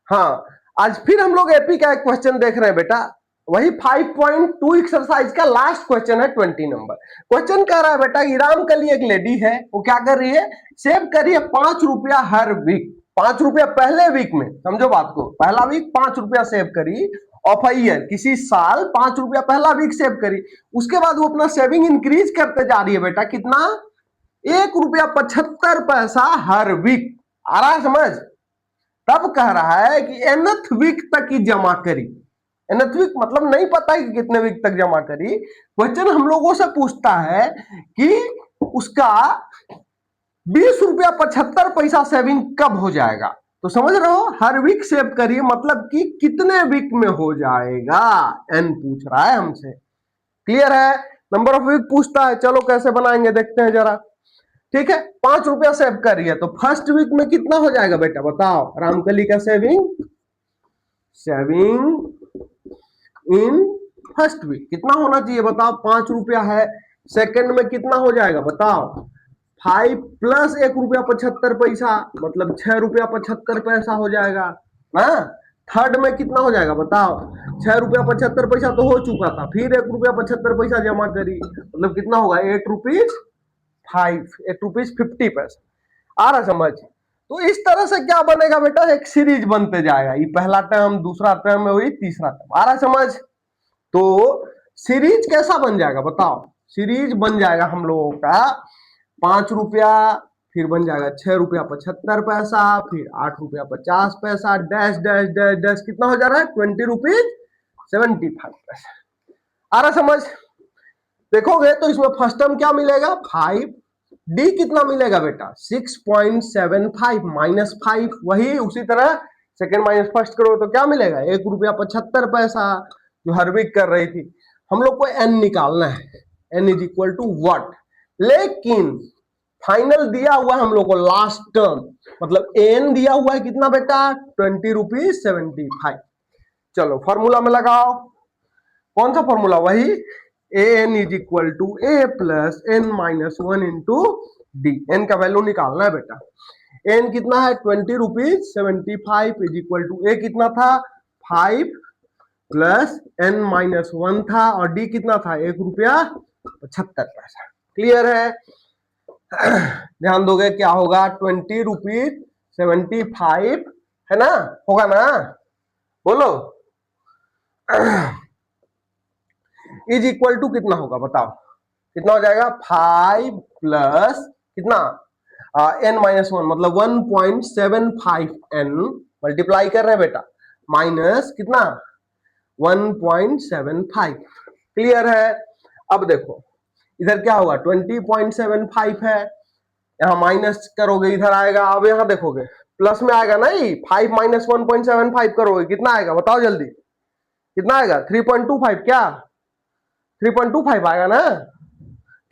हाँ, आज फिर हम लोग एपी का एक क्वेश्चन देख रहे हैं बेटा, वही 5.2 एक्सरसाइज का लास्ट क्वेश्चन है 20 नंबर। क्वेश्चन कह रहा है बेटा कि रामकली एक लेडी है, वो क्या कर रही है, सेव कर रही है 5 रुपया हर वीक। 5 रुपया पहले वीक में, समझो बात को, पहला वीक 5 रुपया सेव करी, ऑफ अ ईयर, किसी साल 5 रुपया पहला वीक सेव करी। उसके बाद वो अपना सेविंग इंक्रीज करते जा रही है बेटा, कितना, 1.75 रुपया हर वीक। आ रहा है समझ? तब कह रहा है कि nth वीक तक की जमा करी। nth वीक मतलब नहीं पता है कि कितने वीक तक जमा करी। क्वेश्चन हम लोगों से पूछता है कि उसका 20.75 रुपया सेविंग कब हो जाएगा। तो समझ रहे हो, हर वीक सेव करिए मतलब कि कितने वीक में हो जाएगा, एन पूछ रहा है हमसे। क्लियर है? नंबर ऑफ वीक पूछता है। चलो कैसे बनाएंगे देखते हैं जरा। ठीक है, 5 रुपया सेव करिए तो फर्स्ट वीक में कितना हो जाएगा बेटा, बताओ। रामकली का सेविंग इन फर्स्ट वीक कितना होना चाहिए बताओ, 5 रुपया है। सेकंड में कितना हो जाएगा बताओ, 5 प्लस 1.75 रुपया मतलब 6.75 रुपया हो जाएगा ना। थर्ड में कितना हो जाएगा बताओ, 6.75 रुपया तो हो चुका था, फिर 1.75 रुपया जमा करी, मतलब कितना होगा, 8 रुपीज आ रहा समझ? तो इस तरह से क्या बनेगा बेटा, एक सीरीज बनते जाएगा। ये पहला टर्म, दूसरा टर्म में वही तीसरा टर्म। आ रहा समझ? तो सीरीज कैसा बन जाएगा बताओ। सीरीज बन जाएगा हम लोगों का 5 रुपया, फिर बन जाएगा 6.75 रुपया, फिर 8.50 रुपया, डैश डैश डैश डैश, कितना हो जा रहा है, 20.75 रुपीज। आ रहा समझ? देखोगे तो इसमें फर्स्ट टर्म क्या मिलेगा, 5। डी कितना मिलेगा बेटा, 6.75 -5, वही उसी तरह सेकंड माइनस फर्स्ट करो तो क्या मिलेगा, 1.75 रुपया जो हर वीक कर रही थी। हम लोग को एन निकालना है, N is equal to what. लेकिन फाइनल दिया हुआ है हम लोग को लास्ट टर्म, मतलब एन दिया हुआ है कितना बेटा, 20.75। चलो फॉर्मूला में लगाओ। कौन सा फॉर्मूला, वही a n is equal to a plus n minus 1 into d. N का वैल्यू निकालना है बेटा। एन कितना है, 20.75 इज इक्वल टू ए कितना था, 5 प्लस एन माइनस 1 था, और डी कितना था, 1.75 रुपया। क्लियर है? ध्यान दोगे क्या होगा, 20.75 है ना, होगा ना, बोलो। इज इक्वल टू कितना होगा बताओ, कितना हो जाएगा, 5 प्लस कितना, एन माइनस 1 मतलब 1.75 एन मल्टीप्लाई कर रहे हैं बेटा, माइनस कितना, 1.75। क्लियर है? अब देखो इधर क्या होगा, 20.75 है, यहां माइनस करोगे इधर आएगा। अब यहां देखोगे प्लस में आएगा नहीं, 5 माइनस 1.75 करोगे कितना आएगा बताओ जल्दी, कितना आएगा, 3.25, क्या 3.25 आएगा ना,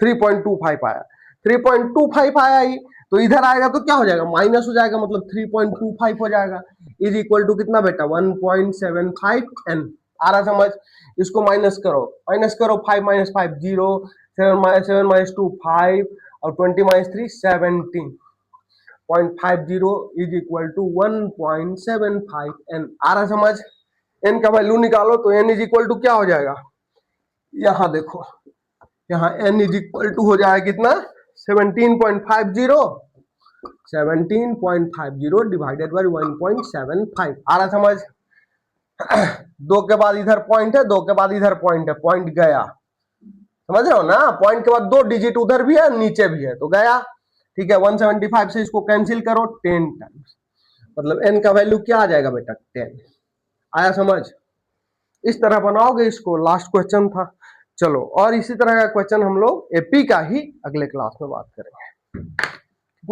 3.25 आया, 3.25 आया ही, तो इधर आएगा तो क्या हो जाएगा, माइनस हो जाएगा, मतलब 3.25 हो जाएगा। इज इक्वल टू कितना बेटा, 1.75 एन। आ रहा समझ? इसको माइनस करो, 5 माइनस 5 0, 7 माइनस 2 5, और 20 minus 3 17.50 is equal to 1.75 n. आ रहा समझ? एन का वैल्यू निकालो तो एन इज इक्वल टू क्या हो जाएगा, यहां देखो, यहाँ n इज इक्वल टू हो जाएगा कितना, 17.50, 17.50 डिवाइडेड बाई 1.75। आ रहा समझ? दो के बाद इधर पॉइंट है, दो के बाद इधर पॉइंट है, पॉइंट गया, समझ रहे हो ना, पॉइंट के बाद 2 डिजिट उधर भी है नीचे भी है तो गया। ठीक है, 175 से इसको कैंसिल करो 10 टाइम्स, मतलब n का वैल्यू क्या आ जाएगा बेटा, 10। आया समझ? इस तरह बनाओगे इसको, लास्ट क्वेश्चन था। चलो और इसी तरह का क्वेश्चन हम लोग एपी का ही अगले क्लास में बात करेंगे।